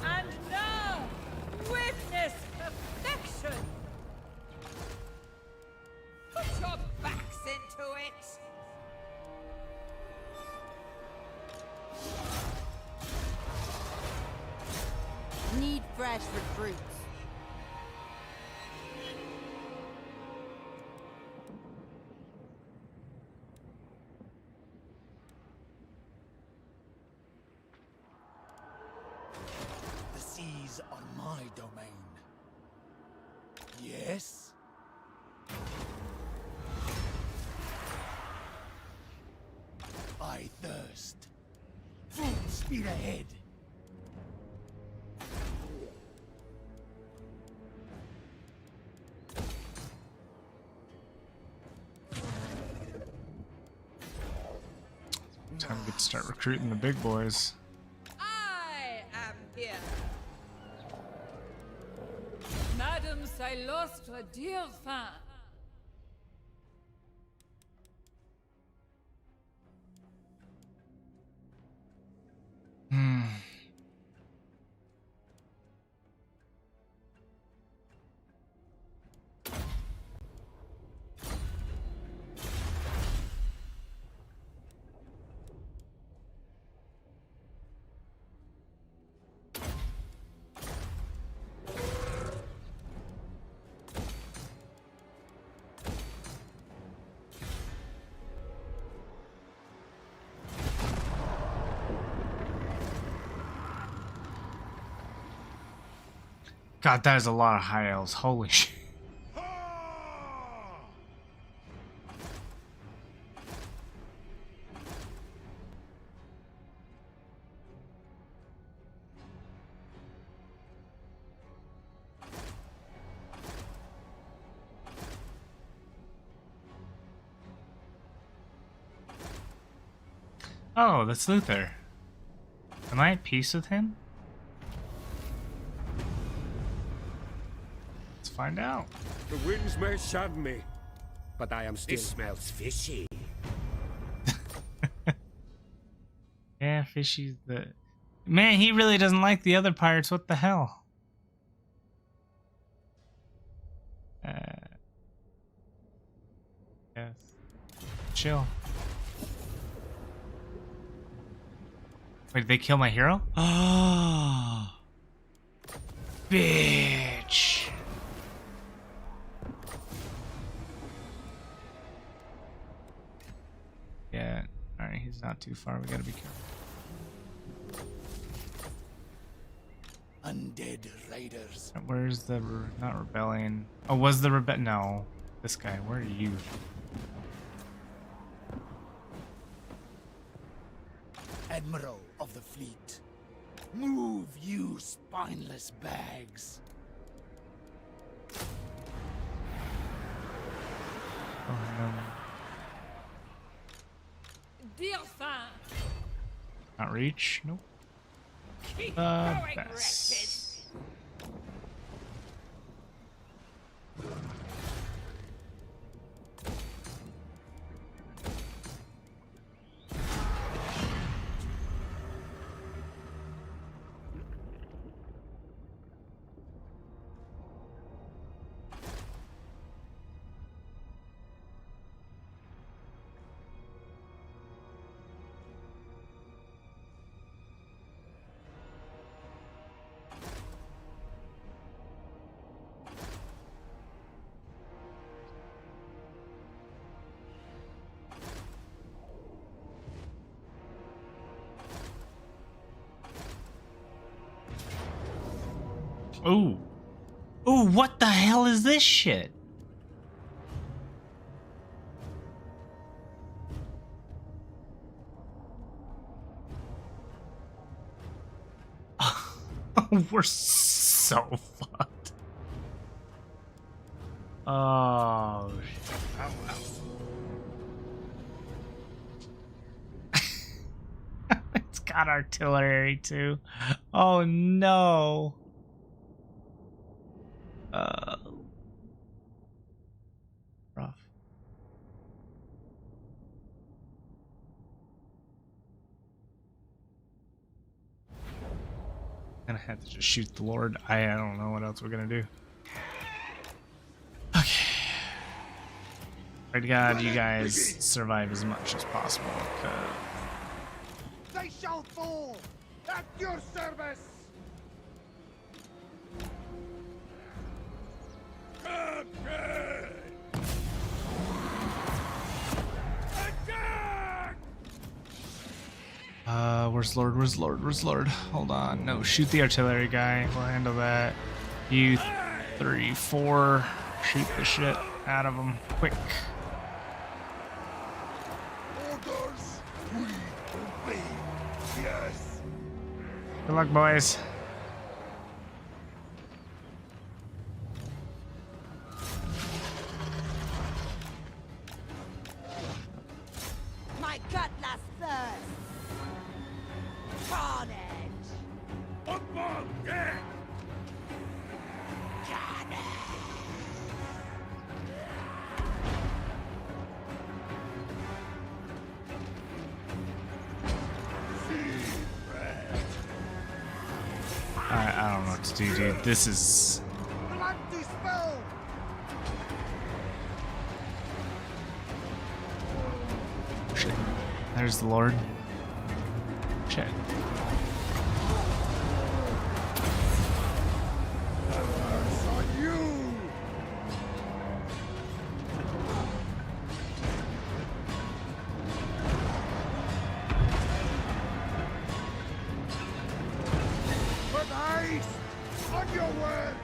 And now, witness perfection. Put your backs into it. Need fresh recruits. The seas are my domain. Yes? I thirst. Full speed ahead. Time to get to start recruiting the big boys. I am here. Madame, I lost a dear fan. God, that is a lot of high elves. Holy shit. Oh, that's Luther. Am I at peace with him? Let's find out. The winds may sadden me, but I am still. This smells fishy. Yeah, Fishy's the... Man, he really doesn't like the other pirates. What the hell? Yes. Chill. Wait, did they kill my hero? Oh, bitch. Yeah, alright, he's not too far. We gotta be careful. Undead raiders. Where's the... not rebellion. Oh, was the no. This guy, where are you? Admiral of the fleet. Move, you spineless bags. Oh, no. Dear fan. Not reach? Nope. Keep going, Best. wretched. Ooh. Ooh, what the hell is this shit? We're so fucked. Oh, shit. It's got artillery too. Oh no. Rough. Gonna have to just shoot the Lord. I don't know what else we're gonna do. Okay. Pray to God you guys survive as much as possible. They shall fall at your service. Where's Lord? Where's Lord? Where's Lord? Hold on. No, shoot the artillery guy. We'll handle that. You 3, 4. Shoot the shit out of him. Quick. Orders, we obey. Yes. Good luck, boys. My cutlass thirst. what to do, dude. This is... Blood dispel! Shit. There's the Lord. Shit. Curse on you! Put haste on your word!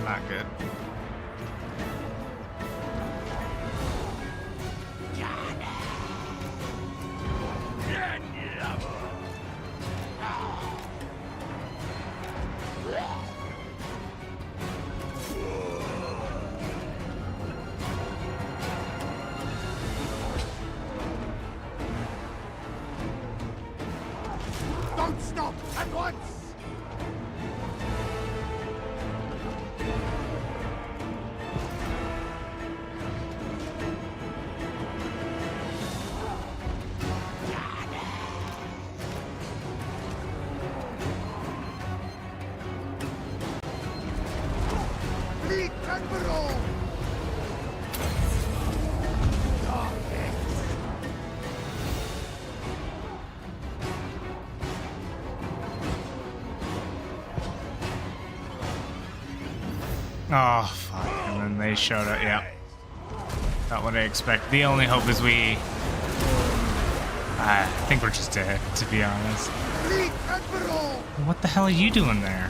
Not good. Don't stop at once! Lead Admiral! Oh, fuck. And then they showed up. Yeah. Not what I expect. The only hope is we... I think we're just dead, to be honest. Lead Admiral! What the hell are you doing there?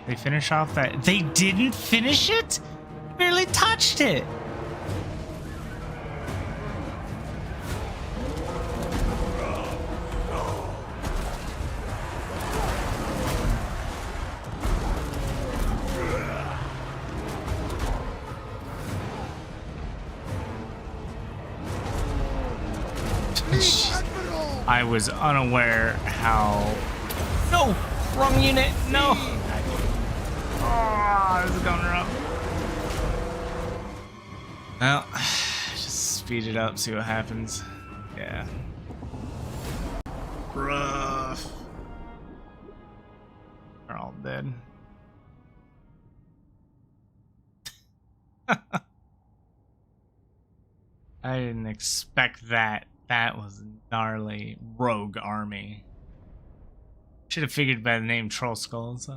They finish off that... They didn't finish it? Barely touched it. I was unaware how... No! Wrong unit! No! Oh, this is going rough. Well, just speed it up, see what happens. Yeah. Rough. They're all dead. I didn't expect that. That was a gnarly rogue army. Should have figured by the name Troll Skulls.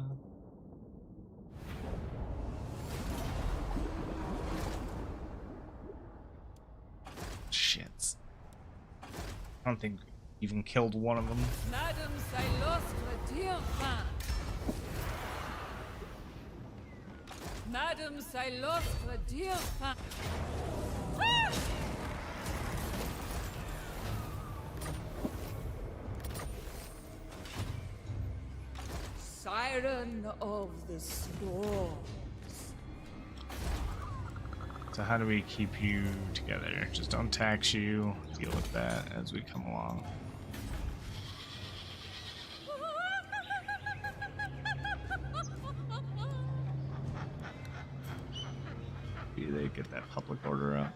Shit. I don't think we even killed one of them. Madame, I lost a dear friend. Madame, I lost a dear friend. Ah! Siren of the storms. So how do we keep you together? Just don't tax you. Deal with that as we come along. Maybe they get that public order up.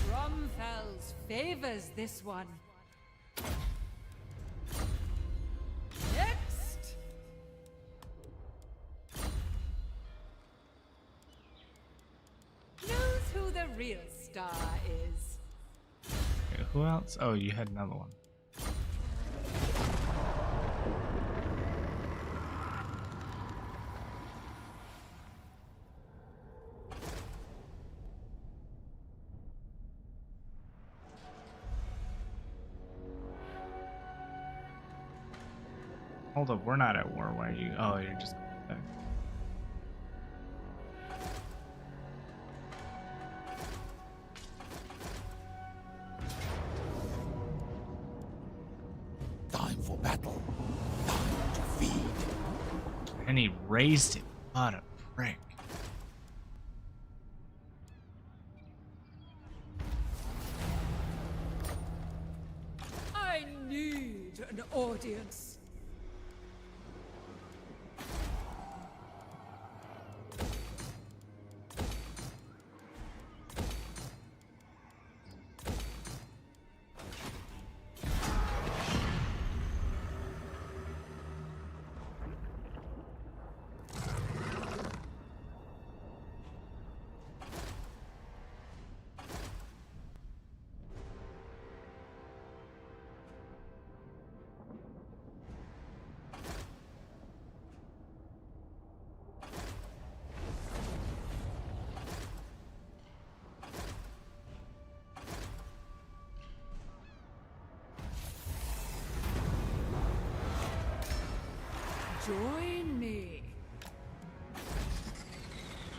Bromfels favors this one. Next. Knows who the real star is. Okay, who else? Oh, you had another one. Hold up, we're not at war. Why are you? Oh, you're just back. Time for battle. Time to feed. And he raised it. What a prick. I knew an audience. Join me.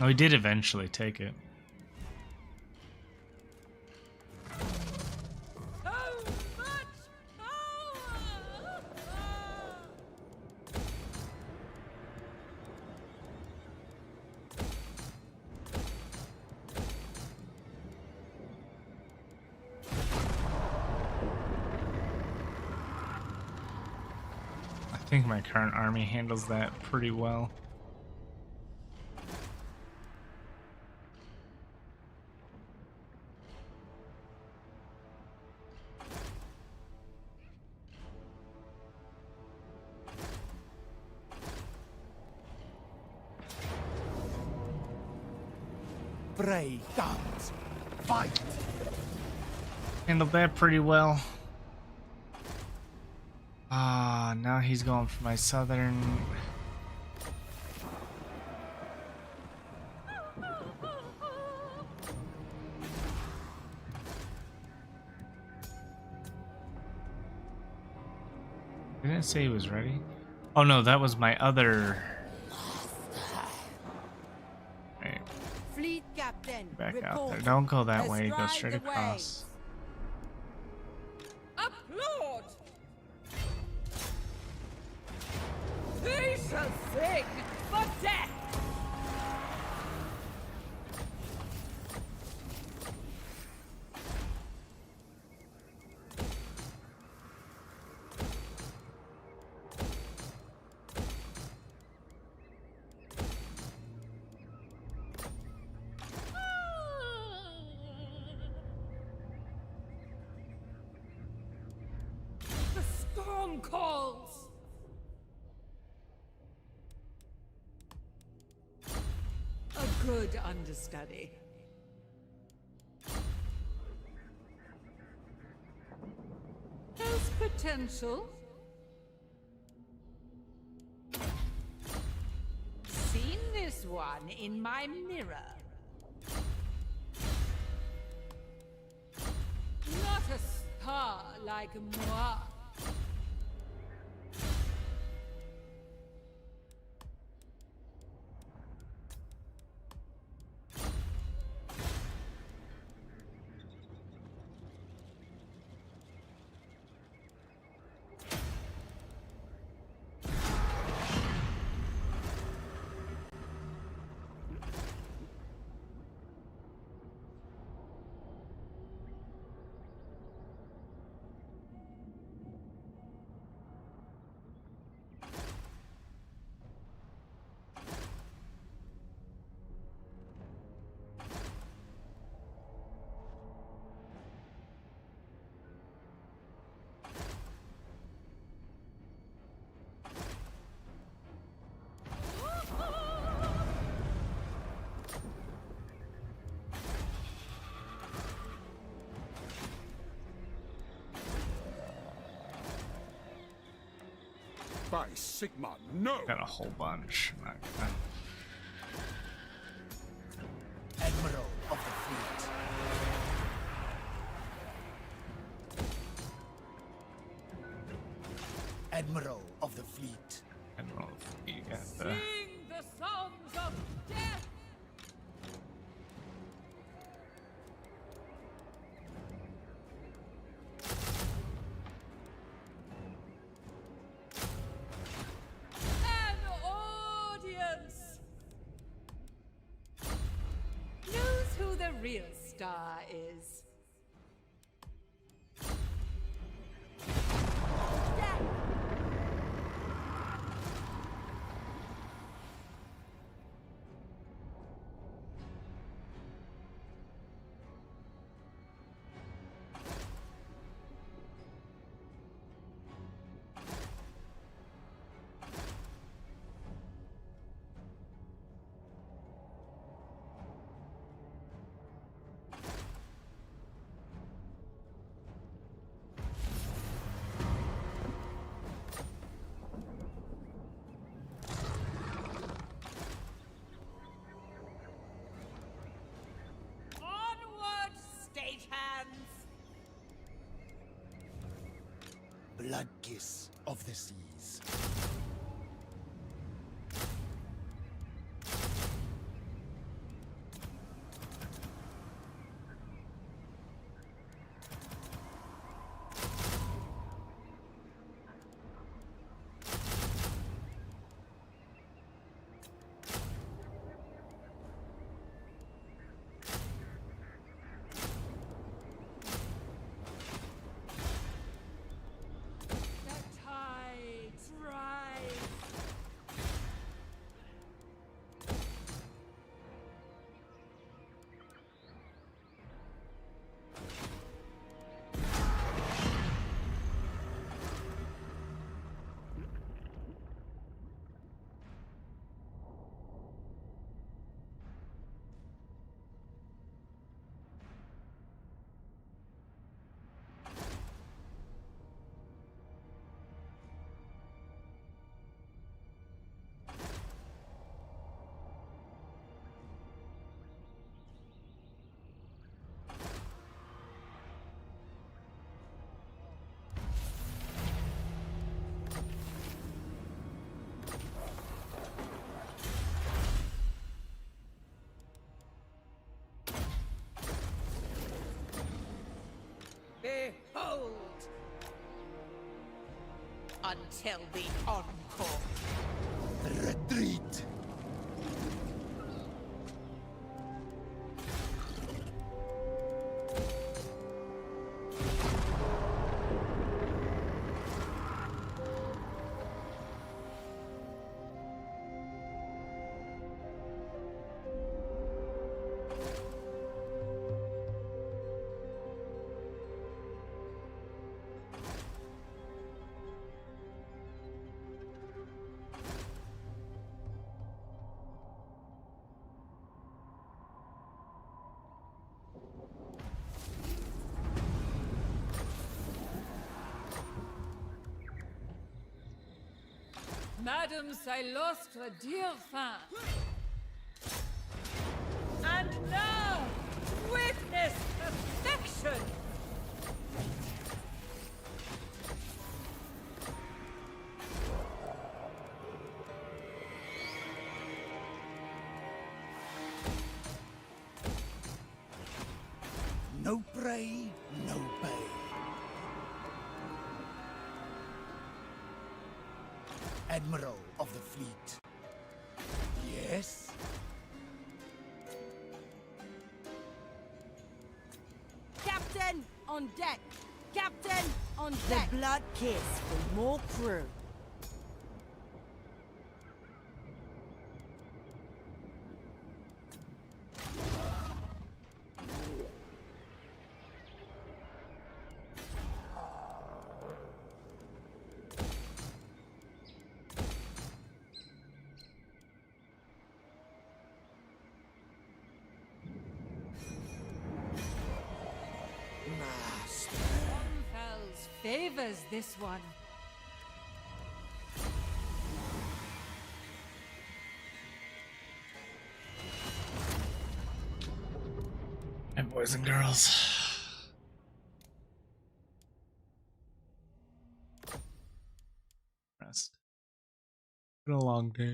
Oh, he did eventually take it. So much power! I think my current army handles that pretty well. Brave guns, fight! Handled that pretty well. Ah, now he's going for my southern. Didn't it say he was ready? Oh no, that was my other. Right, Fleet captain, back out there. report. Don't go that way. Go Astride straight the across. Applaud! They shall sing for death! The storm calls! A good understudy. There's potential. Seen this one in my mirror. Not a star like moi. By Sigma, no! Got a whole bunch. I'm not gonna- Admiral of the fleet. Admiral of the fleet. Admiral, you got the. Sing the songs of death! An audience! Knows who the real star is. Death blood kiss of the seas. The tides rise. Behold! Until the encore. Retreat! Madame Silostre Deerfin. And now, witness perfection! No prey, no pay. Admiral of the fleet. Yes? Captain, on deck! Captain, on deck! The blood kiss for more crew. Master. Fells favors this one. And boys and girls. Rest. Been a long day.